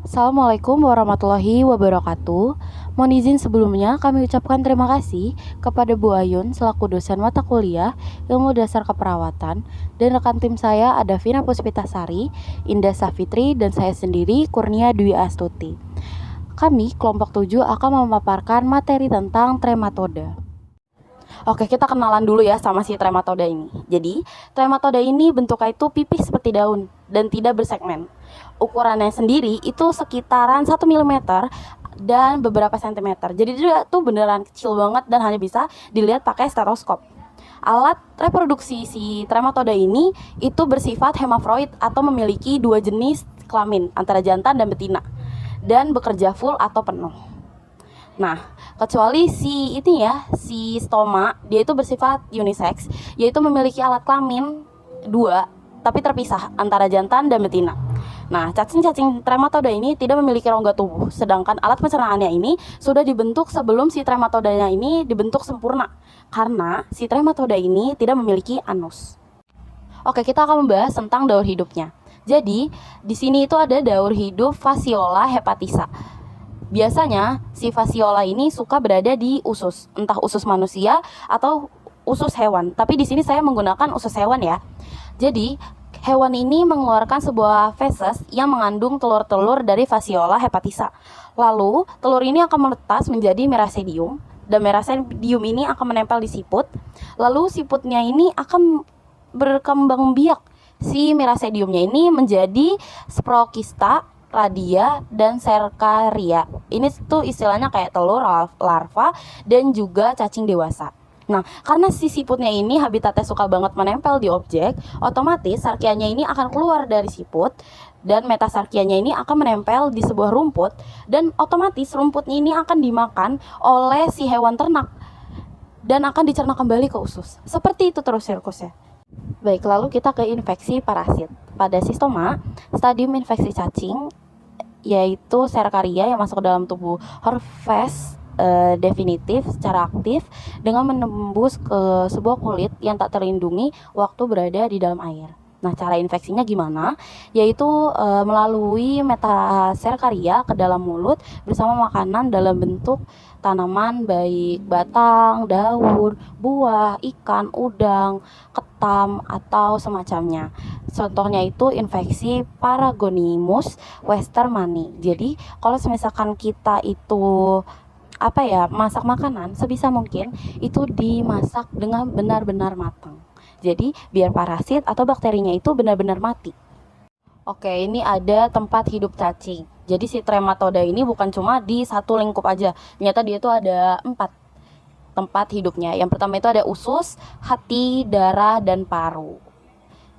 Assalamualaikum warahmatullahi wabarakatuh. Mohon izin sebelumnya kami ucapkan terima kasih kepada Bu Ayun selaku dosen mata kuliah Ilmu Dasar Keperawatan dan rekan tim saya ada Vina Puspitasari, Indah Safitri, dan saya sendiri Kurnia Dwi Astuti. Kami kelompok 7 akan memaparkan materi tentang trematoda. Oke, kita kenalan dulu ya sama si trematoda ini. Jadi, trematoda ini bentuknya itu pipih seperti daun dan tidak bersegmen. Ukurannya sendiri itu sekitaran 1 mm dan beberapa sentimeter. Jadi dia tuh beneran kecil banget dan hanya bisa dilihat pakai stetoskop. Alat reproduksi si trematoda ini itu bersifat hemafroid atau memiliki dua jenis kelamin antara jantan dan betina dan bekerja full atau penuh. Nah, kecuali si stoma, dia itu bersifat unisex, yaitu memiliki alat kelamin dua, tapi terpisah antara jantan dan betina. Nah, cacing-cacing trematoda ini tidak memiliki rongga tubuh, sedangkan alat pencernaannya ini sudah dibentuk sebelum si trematodanya ini dibentuk sempurna, karena si trematoda ini tidak memiliki anus. Oke, kita akan membahas tentang daur hidupnya. Jadi, di sini itu ada daur hidup Phaseola hepatisa. Biasanya si Phaseola ini suka berada di usus, entah usus manusia atau usus hewan. Tapi di sini saya menggunakan usus hewan ya. Jadi hewan ini mengeluarkan sebuah feses yang mengandung telur-telur dari Phaseola hepatisa. Lalu telur ini akan menetas menjadi merasedium dan merasedium ini akan menempel di siput. Lalu siputnya ini akan berkembang biak. Si merasediumnya ini menjadi sprokista, radia, dan serkaria. Ini tuh istilahnya kayak telur, larva, dan juga cacing dewasa. Nah, karena si siputnya ini habitatnya suka banget menempel di objek, otomatis sarkianya ini akan keluar dari siput, dan metasarkianya ini akan menempel di sebuah rumput, dan otomatis rumput ini akan dimakan oleh si hewan ternak, dan akan dicerna kembali ke usus. Seperti itu terus sirkusnya. Baik, lalu kita ke infeksi parasit. Pada stoma, stadium infeksi cacing yaitu serkaria yang masuk ke dalam tubuh Horfes definitif secara aktif dengan menembus ke sebuah kulit yang tak terlindungi waktu berada di dalam air. Nah, cara infeksinya gimana? Yaitu melalui metaserkaria ke dalam mulut bersama makanan dalam bentuk tanaman baik batang, daun, buah, ikan, udang, ketam, atau semacamnya. Contohnya itu infeksi Paragonimus westermani. Jadi, kalau misalkan kita itu masak makanan, sebisa mungkin itu dimasak dengan benar-benar matang. Jadi biar parasit atau bakterinya itu benar-benar mati. Oke, ini ada tempat hidup cacing. Jadi si trematoda ini bukan cuma di satu lingkup aja. Ternyata dia itu ada 4 tempat hidupnya. Yang pertama itu ada usus, hati, darah, dan paru.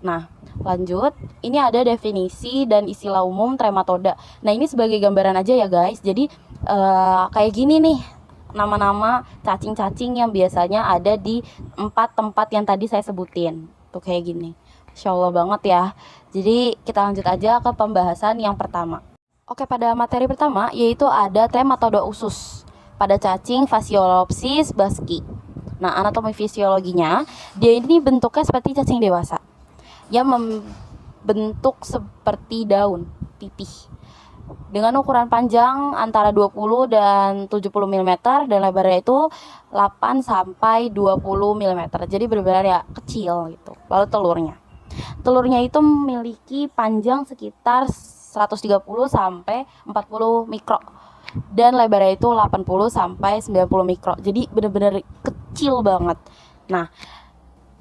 Nah, lanjut. Ini ada definisi dan istilah umum trematoda. Nah, ini sebagai gambaran aja ya guys. Jadi kayak gini nih nama-nama cacing-cacing yang biasanya ada di 4 tempat yang tadi saya sebutin. Tuh kayak gini. Masya Allah banget ya. Jadi kita lanjut aja ke pembahasan yang pertama. Oke, pada materi pertama yaitu ada trematoda usus pada cacing Phaseolopsis basqui. Nah, anatomi fisiologinya, dia ini bentuknya seperti cacing dewasa yang membentuk seperti daun pipih dengan ukuran panjang antara 20 dan 70 mm dan lebarnya itu 8 sampai 20 mm. Jadi benar-benar ya kecil gitu. Lalu telurnya itu memiliki panjang sekitar 130 sampai 40 mikro dan lebarnya itu 80 sampai 90 mikro. Jadi benar-benar kecil banget. Nah,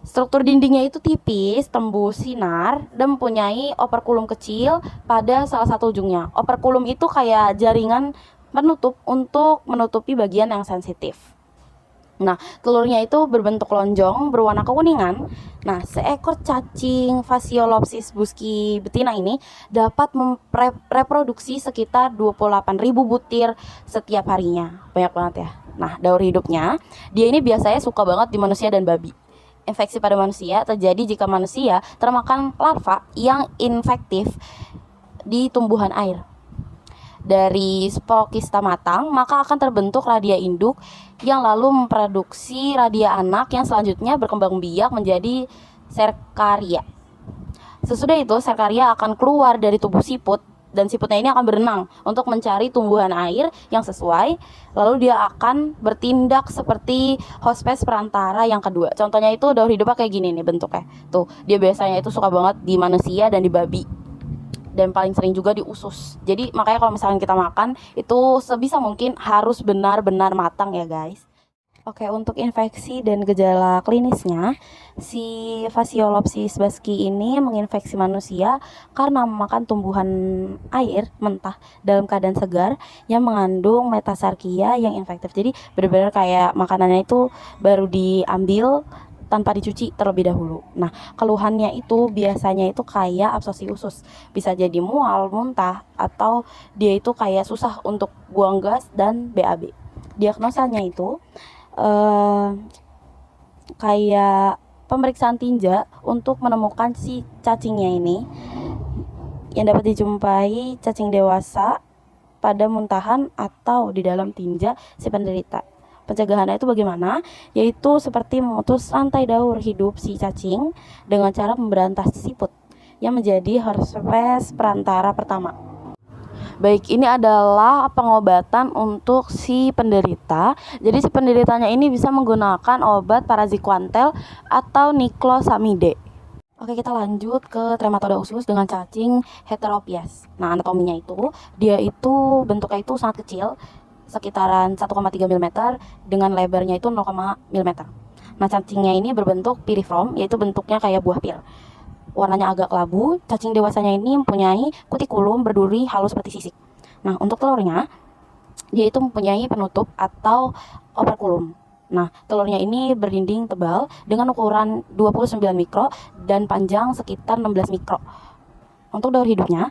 struktur dindingnya itu tipis, tembus sinar, dan mempunyai operkulum kecil pada salah satu ujungnya. Operkulum itu kayak jaringan penutup untuk menutupi bagian yang sensitif. Nah, telurnya itu berbentuk lonjong, berwarna kekuningan. Nah, seekor cacing Phaseolopsis basqui betina ini dapat mereproduksi sekitar 28.000 butir setiap harinya. Banyak banget ya. Nah, daur hidupnya, dia ini biasanya suka banget di manusia dan babi. Infeksi pada manusia terjadi jika manusia termakan larva yang infektif di tumbuhan air. Dari sporokista matang, maka akan terbentuk radia induk yang lalu memproduksi radia anak yang selanjutnya berkembang biak menjadi serkaria. Sesudah itu, serkaria akan keluar dari tubuh siput dan siputnya ini akan berenang untuk mencari tumbuhan air yang sesuai. Lalu dia akan bertindak seperti hospes perantara yang kedua. Contohnya itu daur hidupnya kayak gini nih bentuknya. Tuh, dia biasanya itu suka banget di manusia dan di babi. Dan paling sering juga di usus. Jadi makanya kalau misalkan kita makan itu sebisa mungkin harus benar-benar matang ya guys. Oke, untuk infeksi dan gejala klinisnya, si Phaseolopsis baski ini menginfeksi manusia karena memakan tumbuhan air mentah dalam keadaan segar yang mengandung metasarkia yang infektif. Jadi benar-benar kayak makanannya itu baru diambil tanpa dicuci terlebih dahulu. Nah, keluhannya itu biasanya itu kayak absorpsi usus. Bisa jadi mual, muntah, atau dia itu kayak susah untuk buang gas dan BAB. Diagnosanya itu kayak pemeriksaan tinja untuk menemukan si cacingnya ini yang dapat dijumpai cacing dewasa pada muntahan atau di dalam tinja si penderita. Pencegahannya itu bagaimana? Yaitu seperti memutus rantai daur hidup si cacing dengan cara memberantas siput yang menjadi herpes perantara pertama. Baik, ini adalah pengobatan untuk si penderita. Jadi si penderitanya ini bisa menggunakan obat paraziquantel atau niclosamide. Oke, kita lanjut ke trematoda usus dengan cacing heteropias. Nah, anatominya itu, dia itu bentuknya itu sangat kecil, sekitaran 1,3 mm dengan lebarnya itu 0, mm. Nah, cacingnya ini berbentuk piriform, yaitu bentuknya kayak buah pir. Warnanya agak kelabu. Cacing dewasanya ini mempunyai kutikulum berduri halus seperti sisik. Nah, untuk telurnya, dia itu mempunyai penutup atau operculum. Nah, telurnya ini berdinding tebal dengan ukuran 29 mikro dan panjang sekitar 16 mikro. Untuk daur hidupnya,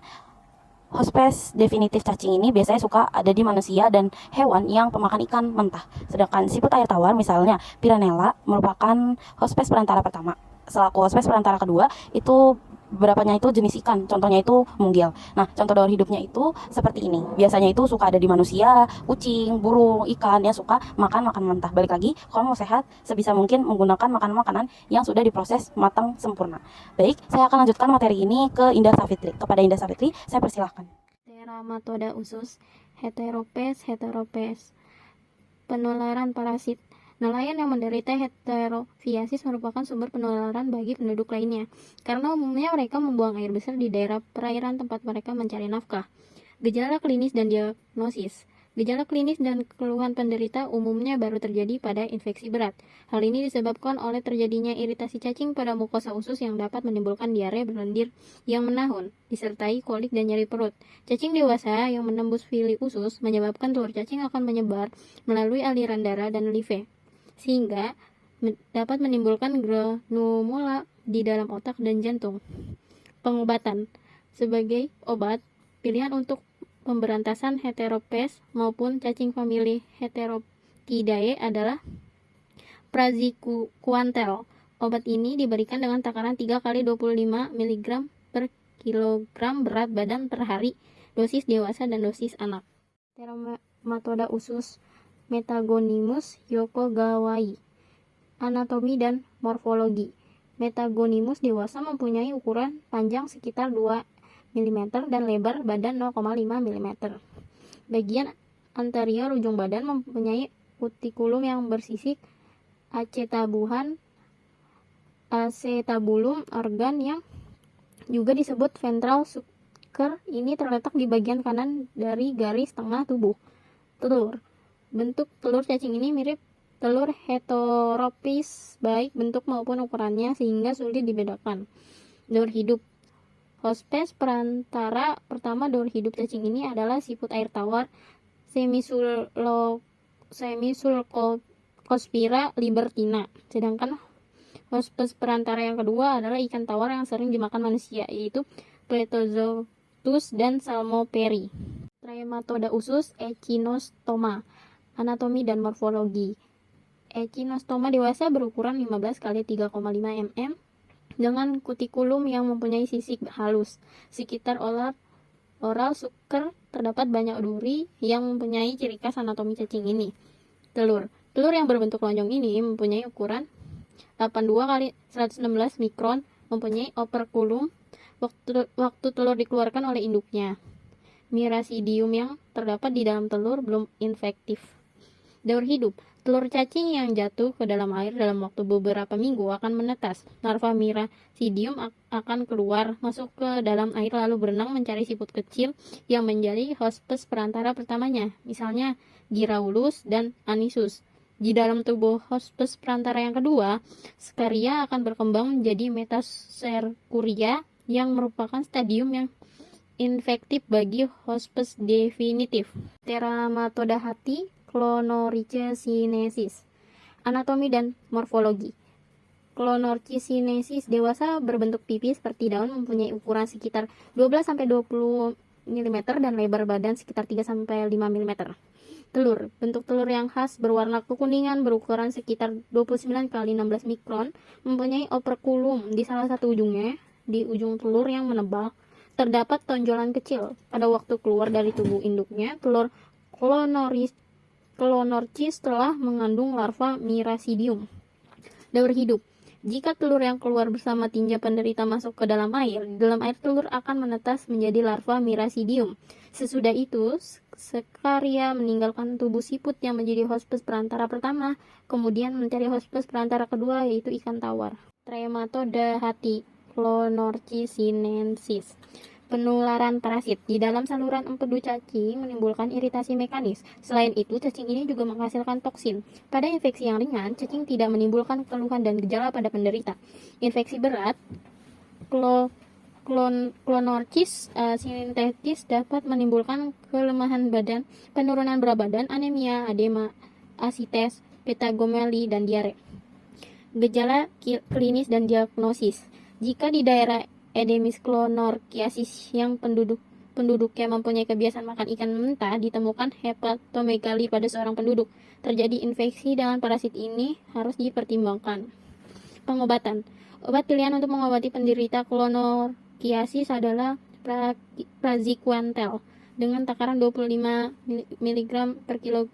hospes definitif cacing ini biasanya suka ada di manusia dan hewan yang pemakan ikan mentah. Sedangkan siput air tawar misalnya Piranella merupakan hospes perantara pertama. Selaku hospes perantara kedua itu beberapanya itu jenis ikan, contohnya itu munggil. Nah, contoh daur hidupnya itu seperti ini. Biasanya itu suka ada di manusia, kucing, burung, ikan yang suka makan makanan mentah. Balik lagi, kalau mau sehat sebisa mungkin menggunakan makanan-makanan yang sudah diproses matang sempurna. Baik, saya akan lanjutkan materi ini ke Indah Savitri. Kepada Indah Savitri, saya persilahkan. Trematoda usus heteropes. Penularan parasit. Nelayan yang menderita heterofiasis merupakan sumber penularan bagi penduduk lainnya, karena umumnya mereka membuang air besar di daerah perairan tempat mereka mencari nafkah. Gejala klinis dan diagnosis. Gejala klinis dan keluhan penderita umumnya baru terjadi pada infeksi berat. Hal ini disebabkan oleh terjadinya iritasi cacing pada mukosa usus yang dapat menimbulkan diare berlendir yang menahun, disertai kolik dan nyeri perut. Cacing dewasa yang menembus fili usus menyebabkan telur cacing akan menyebar melalui aliran darah dan live, sehingga dapat menimbulkan granula di dalam otak dan jantung. Pengobatan. Sebagai obat, pilihan untuk pemberantasan heteropes maupun cacing famili Heteroctidae adalah praziquantel. Obat ini diberikan dengan takaran 3 kali 25 mg per kilogram berat badan per hari, dosis dewasa dan dosis anak. Trematoda usus Metagonimus yokogawai. Anatomi dan morfologi. Metagonimus dewasa mempunyai ukuran panjang sekitar 2 mm dan lebar badan 0,5 mm. Bagian anterior ujung badan mempunyai kutikulum yang bersisik acetabulum organ yang juga disebut ventral sucker. Ini terletak di bagian kanan dari garis tengah tubuh. Telur. Bentuk telur cacing ini mirip telur heteropis baik bentuk maupun ukurannya sehingga sulit dibedakan. Daur hidup. Hospes perantara pertama daur hidup cacing ini adalah siput air tawar Semisulcospira libertina. Sedangkan hospes perantara yang kedua adalah ikan tawar yang sering dimakan manusia, yaitu Plethozotus dan Salmoperi. Trematoda usus Echinostoma. Anatomi dan morfologi. Echinostoma dewasa berukuran 15 kali 3,5 mm dengan kutikulum yang mempunyai sisik halus. Sekitar oral sucker terdapat banyak duri yang mempunyai ciri khas anatomi cacing ini. Telur yang berbentuk lonjong ini mempunyai ukuran 82 kali 116 mikron, mempunyai operculum waktu telur dikeluarkan oleh induknya. Miracidium yang terdapat di dalam telur belum infektif. Daur hidup. Telur cacing yang jatuh ke dalam air dalam waktu beberapa minggu akan menetas. Larva Miracidium akan keluar, masuk ke dalam air lalu berenang mencari siput kecil yang menjadi hospes perantara pertamanya, misalnya Giraulus dan Anisus. Di dalam tubuh hospes perantara yang kedua, Scaria akan berkembang menjadi Metacercuria yang merupakan stadium yang infektif bagi hospes definitif. Teramatoda hati, Clonorchisinesis. Anatomi dan morfologi. Clonorchisinesis dewasa berbentuk pipi seperti daun, mempunyai ukuran sekitar 12-20 mm dan lebar badan sekitar 3-5 mm. Telur. Bentuk telur yang khas berwarna kekuningan berukuran sekitar 29 kali 16 mikron, mempunyai operculum di salah satu ujungnya. Di ujung telur yang menebal terdapat tonjolan kecil. Pada waktu keluar dari tubuh induknya, telur Clonorchis telah mengandung larva Miracidium. Daur hidup. Jika telur yang keluar bersama tinja penderita masuk ke dalam air, di dalam air telur akan menetas menjadi larva Miracidium. Sesudah itu, Scaria meninggalkan tubuh siput yang menjadi hospes perantara pertama, kemudian mencari hospes perantara kedua yaitu ikan tawar. Trematoda hati, Clonorchisinensis. Penularan parasit. Di dalam saluran empedu cacing menimbulkan iritasi mekanis. Selain itu, cacing ini juga menghasilkan toksin. Pada infeksi yang ringan, cacing tidak menimbulkan keluhan dan gejala pada penderita. Infeksi berat, Clonorchis sintetis dapat menimbulkan kelemahan badan, penurunan berat badan, anemia, edema, asites, petagomeli, dan diare. Gejala klinis dan diagnosis. Jika di daerah Endemis Clonorchiasis yang penduduknya mempunyai kebiasaan makan ikan mentah, ditemukan hepatomegali pada seorang penduduk. Terjadi infeksi dengan parasit ini harus dipertimbangkan. Pengobatan. Obat pilihan untuk mengobati penderita Clonorchiasis adalah praziquantel dengan takaran 25 mg per kilogram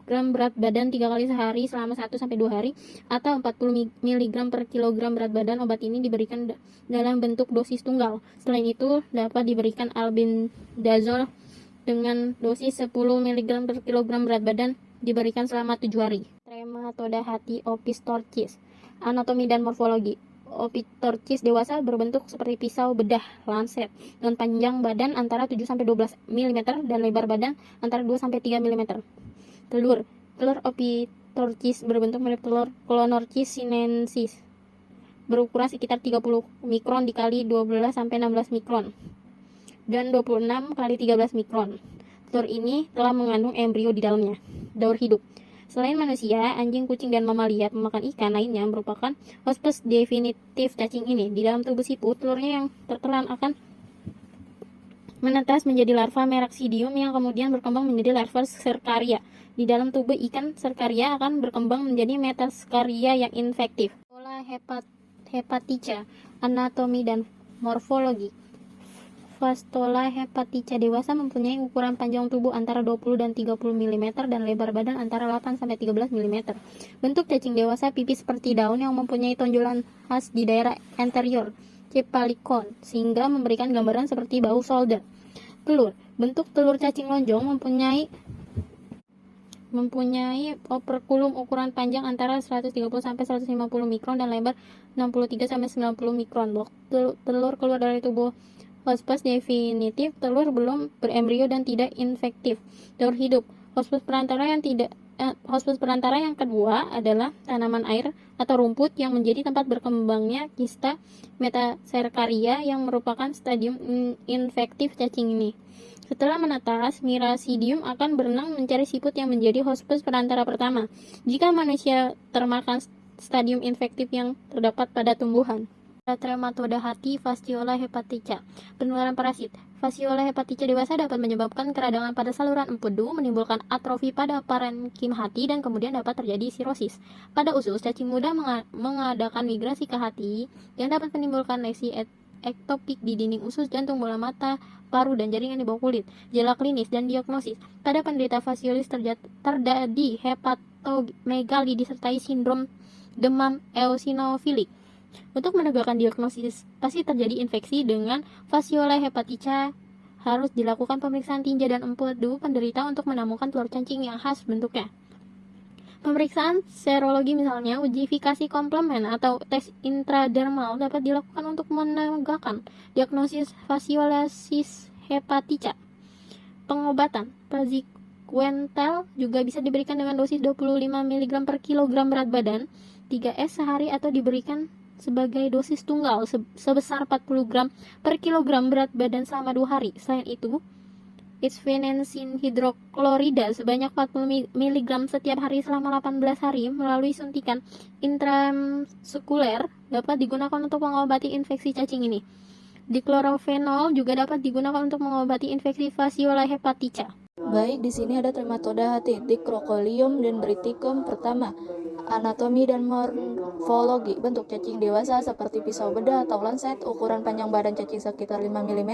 berat badan 3 kali sehari selama 1-2 hari, atau 40 mg per kilogram berat badan. Obat ini diberikan dalam bentuk dosis tunggal. Selain itu, dapat diberikan albendazole dengan dosis 10 mg per kilogram berat badan diberikan selama 7 hari. Trematoda hati, Opistorchis. Anatomi dan morfologi. Opistorchis dewasa berbentuk seperti pisau bedah lancet dengan panjang badan antara 7-12 mm dan lebar badan antara 2-3 mm. Telur Opistorchis berbentuk mirip telur Clonorchisinensis, berukuran sekitar 30 mikron dikali 12-16 mikron dan 26 kali 13 mikron. Telur ini telah mengandung embrio di dalamnya. Daur hidup. Selain manusia, anjing, kucing, dan mamalia pemakan ikan lainnya merupakan hospes definitif cacing ini. Di dalam tubuh siput, telurnya yang tertelan akan menetas menjadi larva Miracidium yang kemudian berkembang menjadi larva Cercaria. Di dalam tubuh ikan, Cercaria akan berkembang menjadi Metascaria yang infektif. Pola hepatica, anatomi dan morfologi. Fastola hepatica dewasa mempunyai ukuran panjang tubuh antara 20 dan 30 mm dan lebar badan antara 8-13 mm. Bentuk cacing dewasa pipis seperti daun yang mempunyai tonjolan khas di daerah anterior cepalicon sehingga memberikan gambaran seperti bau solder. Telur. Bentuk telur cacing lonjong mempunyai operculum ukuran panjang antara 130-150 mikron dan lebar 63-90 mikron. Telur keluar dari tubuh hospes definitif, telur belum berembrio dan tidak infektif. Daur hidup. Hospes perantara yang kedua adalah tanaman air atau rumput yang menjadi tempat berkembangnya kista Metacercaria yang merupakan stadium infektif cacing ini. Setelah menetas, Miracidium akan berenang mencari siput yang menjadi hospes perantara pertama. Jika manusia termakan stadium infektif yang terdapat pada tumbuhan. Trematoda hati, Fasciola hepatica. Penularan parasit. Fasciola hepatica dewasa dapat menyebabkan keradangan pada saluran empedu, menimbulkan atrofi pada parenkim hati, dan kemudian dapat terjadi sirosis. Pada usus, cacing muda mengadakan migrasi ke hati yang dapat menimbulkan lesi ektopik di dinding usus, jantung, bola mata, paru, dan jaringan di bawah kulit. Gejala klinis dan diagnosis. Pada penderita fasiolis terjadi hepatomegali disertai sindrom demam eosinofilik. Untuk menegakkan diagnosis, pasti terjadi infeksi dengan Fasciola hepatica harus dilakukan pemeriksaan tinja dan empedu penderita untuk menemukan telur cacing yang khas bentuknya. Pemeriksaan serologi misalnya uji efikasi komplement atau tes intradermal dapat dilakukan untuk menegakkan diagnosis fasiolasis hepatica. Pengobatan praziquantel juga bisa diberikan dengan dosis 25 mg per kilogram berat badan 3S sehari atau diberikan sebagai dosis tunggal sebesar 40 gram per kilogram berat badan selama 2 hari. Selain itu, isvenensin hidroklorida sebanyak 40 mg setiap hari selama 18 hari melalui suntikan intramuskuler dapat digunakan untuk mengobati infeksi cacing ini. Diklorofenol juga dapat digunakan untuk mengobati infeksi Fasciola hepatica. Baik, di sini ada trematoda hati, Dicrocolium dendriticum pertama. Anatomi dan morfologi. Bentuk cacing dewasa seperti pisau bedah atau lancet. Ukuran panjang badan cacing sekitar 5 mm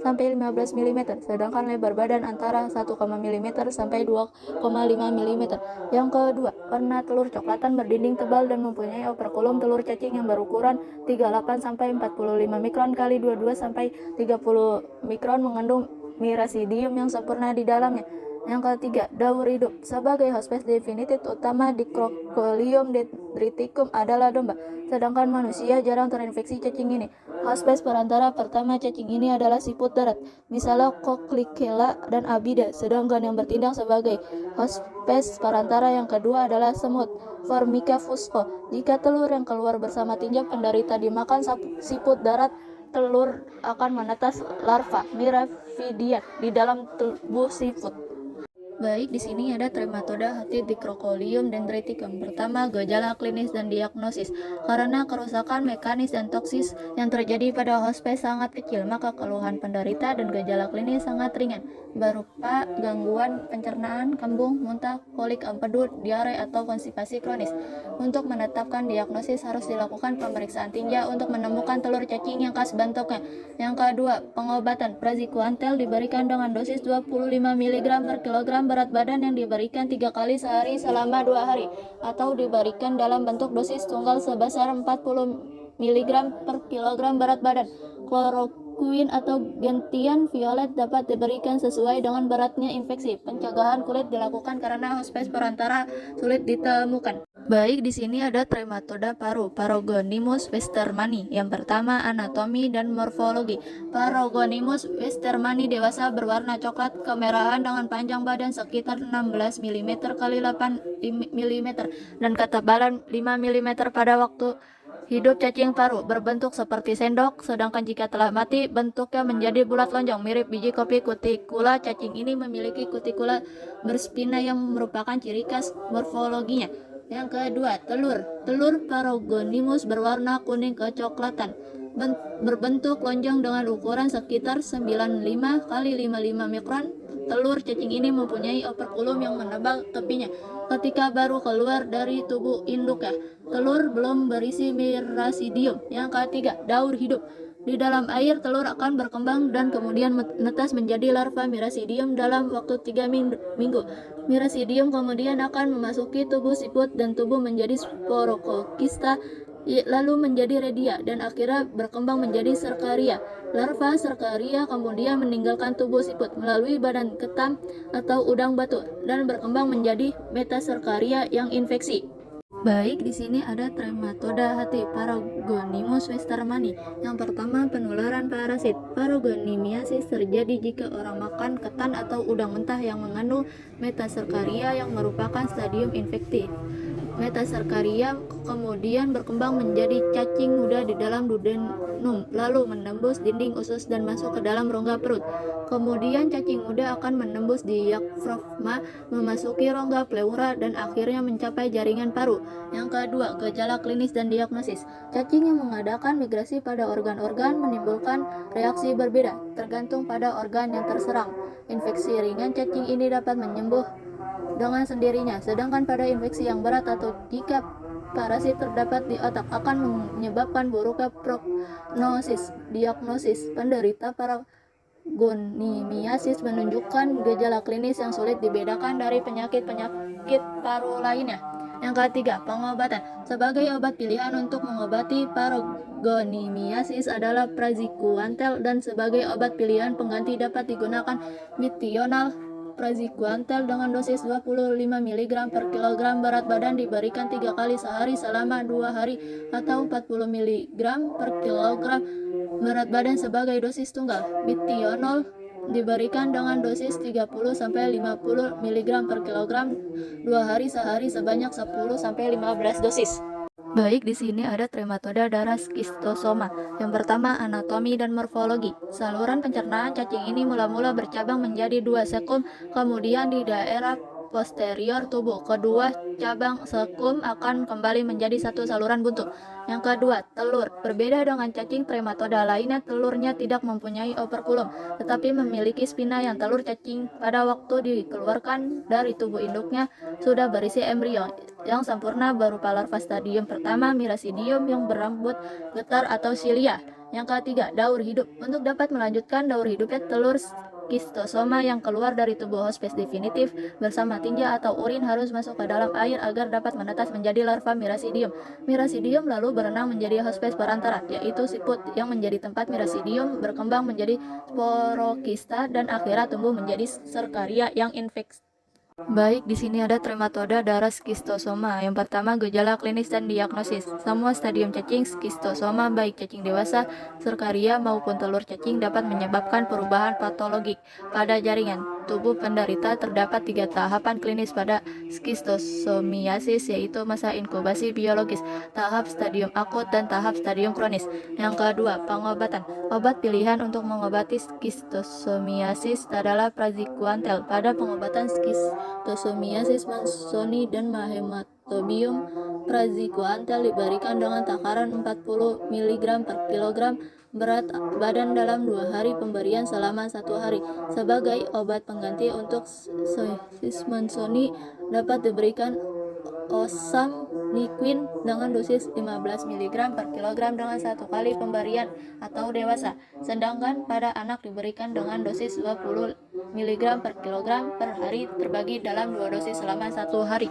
sampai 15 mm, sedangkan lebar badan antara 1, mm sampai 2,5 mm. Yang kedua, warna telur coklatan berdinding tebal dan mempunyai operkulum telur cacing yang berukuran 38 sampai 45 mikron kali 22 sampai 30 mikron, mengandung mirasidium yang sempurna di dalamnya. Yang ketiga, daur hidup. Sebagai hospes definitif utama di Crocolium dendriticum adalah domba, sedangkan manusia jarang terinfeksi cacing ini. Hospes perantara pertama cacing ini adalah siput darat, misalnya Cochlicella dan Abida, sedangkan yang bertindak sebagai hospes perantara yang kedua adalah semut, Formica fusco. Jika telur yang keluar bersama tinja penderita dimakan siput darat, telur akan menetas larva Mirafidian di dalam tubuh siput. Baik, di sini ada trematoda hati di Crocolium dendriticum. Pertama, gejala klinis dan diagnosis. Karena kerusakan mekanis dan toksis yang terjadi pada hospes sangat kecil, maka keluhan penderita dan gejala klinis sangat ringan, berupa gangguan pencernaan, kembung, muntah, kolik empedu, diare, atau konstipasi kronis. Untuk menetapkan diagnosis harus dilakukan pemeriksaan tinja untuk menemukan telur cacing yang khas bentuknya. Yang kedua, pengobatan. Praziquantel diberikan dengan dosis 25 mg per kilogram berat badan yang diberikan 3 kali sehari selama 2 hari, atau diberikan dalam bentuk dosis tunggal sebesar 40 mg per kilogram berat badan. Chloroquine atau gentian violet dapat diberikan sesuai dengan beratnya infeksi. Pencegahan kulit dilakukan karena hospes perantara sulit ditemukan. Baik, di sini ada trematoda paru, Paragonimus westermani. Yang pertama, anatomi dan morfologi. Paragonimus westermani dewasa berwarna coklat kemerahan dengan panjang badan sekitar 16 mm kali 8 mm dan ketebalan 5 mm pada waktu hidup. Cacing paru berbentuk seperti sendok, sedangkan jika telah mati bentuknya menjadi bulat lonjong mirip biji kopi. Kutikula cacing ini memiliki kutikula berspina yang merupakan ciri khas morfologinya. Yang kedua, telur Paragonimus berwarna kuning kecoklatan, berbentuk lonjong dengan ukuran sekitar 95 kali 55 mikron. Telur cacing ini mempunyai operkulum yang menebal tepinya. Ketika baru keluar dari tubuh induknya, telur belum berisi mirasidium. Yang ketiga, daur hidup. Di dalam air, telur akan berkembang dan kemudian menetas menjadi larva mirasidium dalam waktu 3 minggu. Mirasidium kemudian akan memasuki tubuh siput dan tubuh menjadi sporokokista, lalu menjadi redia, dan akhirnya berkembang menjadi serkaria. Larva serkaria kemudian meninggalkan tubuh siput melalui badan ketam atau udang batu dan berkembang menjadi metaserkaria yang infeksi. Baik, di sini ada trematoda hati, Paragonimus westermani. Yang pertama, penularan parasit. Paragonimiasis terjadi jika orang makan ketan atau udang mentah yang mengandung metaserkaria yang merupakan stadium infektif. Metaserkaria kemudian berkembang menjadi cacing muda di dalam duodenum, lalu menembus dinding usus dan masuk ke dalam rongga perut. Kemudian cacing muda akan menembus diafragma, memasuki rongga pleura, dan akhirnya mencapai jaringan paru. Yang kedua, gejala klinis dan diagnosis. Cacing yang mengadakan migrasi pada organ-organ menimbulkan reaksi berbeda, tergantung pada organ yang terserang. Infeksi ringan cacing ini dapat menyembuh dengan sendirinya, sedangkan pada infeksi yang berat atau jika parasit terdapat di otak akan menyebabkan buruknya prognosis. Diagnosis. Penderita paragonimiasis menunjukkan gejala klinis yang sulit dibedakan dari penyakit-penyakit paru lainnya. Yang ketiga, pengobatan. Sebagai obat pilihan untuk mengobati paragonimiasis adalah praziquantel, dan sebagai obat pilihan pengganti dapat digunakan metional. Praziquantel dengan dosis 25 mg per kilogram berat badan diberikan 3 kali sehari selama 2 hari atau 40 mg per kilogram berat badan sebagai dosis tunggal. Metionol diberikan dengan dosis 30-50 mg per kilogram 2 hari sehari sebanyak 10-15 dosis. Baik, di sini ada trematoda darah skistosoma. Yang pertama, anatomi dan morfologi. Saluran pencernaan cacing ini mula-mula bercabang menjadi 2 sekum, kemudian di daerah posterior tubuh. Kedua cabang sekum akan kembali menjadi satu saluran buntu. Yang kedua, telur. Berbeda dengan cacing trematoda lainnya, telurnya tidak mempunyai operkulum, tetapi memiliki spina. Yang telur cacing pada waktu dikeluarkan dari tubuh induknya sudah berisi embrio yang sempurna berupa larva stadium pertama Miracidium yang berambut getar atau silia. Yang ketiga, daur hidup. Untuk dapat melanjutkan daur hidupnya telur skistosoma yang keluar dari tubuh hospes definitif bersama tinja atau urin harus masuk ke dalam air agar dapat menetas menjadi larva Miracidium. Miracidium lalu berenang menjadi hospes perantara, yaitu siput yang menjadi tempat Miracidium berkembang menjadi sporokista dan akhirnya tumbuh menjadi serkaria yang infeksi. Baik, di sini ada trematoda darah skistosoma. Yang pertama, gejala klinis dan diagnosis. Semua stadium cacing skistosoma, baik cacing dewasa, serkaria maupun telur cacing dapat menyebabkan perubahan patologik pada jaringan tubuh penderita. Terdapat 3 tahapan klinis pada skistosomiasis, yaitu masa inkubasi biologis, tahap stadium akut, dan tahap stadium kronis. Yang kedua, pengobatan. Obat pilihan untuk mengobati skistosomiasis adalah praziquantel. Pada pengobatan skistosomiasis Mansoni dan Mahematobium, praziquantel diberikan dengan takaran 40 mg per kilogram berat badan dalam 2 hari pemberian selama 1 hari. Sebagai obat pengganti untuk Mansoni dapat diberikan osamniquin dengan dosis 15 mg per kilogram dengan 1 kali pemberian atau dewasa, sedangkan pada anak diberikan dengan dosis 20 mg per kilogram per hari terbagi dalam 2 dosis selama 1 hari.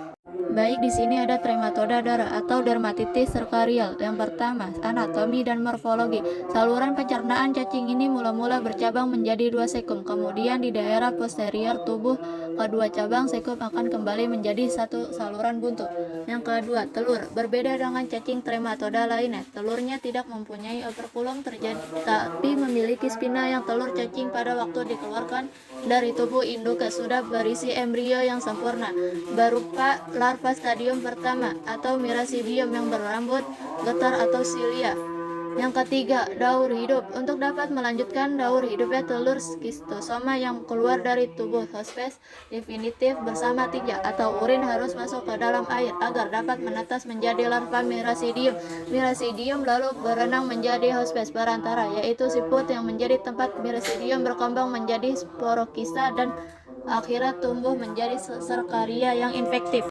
Baik, di sini ada trematoda darah atau dermatitis serkarial. Yang pertama, anatomi dan morfologi. Saluran pencernaan cacing ini mula-mula bercabang menjadi 2 sekum, kemudian di daerah posterior tubuh kedua cabang sekum akan kembali menjadi satu saluran buntu. Yang kedua, telur. Berbeda dengan cacing trematoda lainnya, telurnya tidak mempunyai operkulum tapi memiliki spina. Yang telur cacing pada waktu dikeluarkan dari tubuh induk sudah berisi embrio yang sempurna berupa larva stadium pertama atau Miracidium yang berambut getar atau silia. Yang ketiga, daur hidup. Untuk dapat melanjutkan daur hidupnya telur skistosoma yang keluar dari tubuh hospes definitif bersama tinja atau urin harus masuk ke dalam air agar dapat menetas menjadi larva Miracidium. Miracidium lalu berenang menjadi hospes perantara, yaitu siput yang menjadi tempat Miracidium berkembang menjadi sporokista dan akhirnya tumbuh menjadi serkaria yang infektif.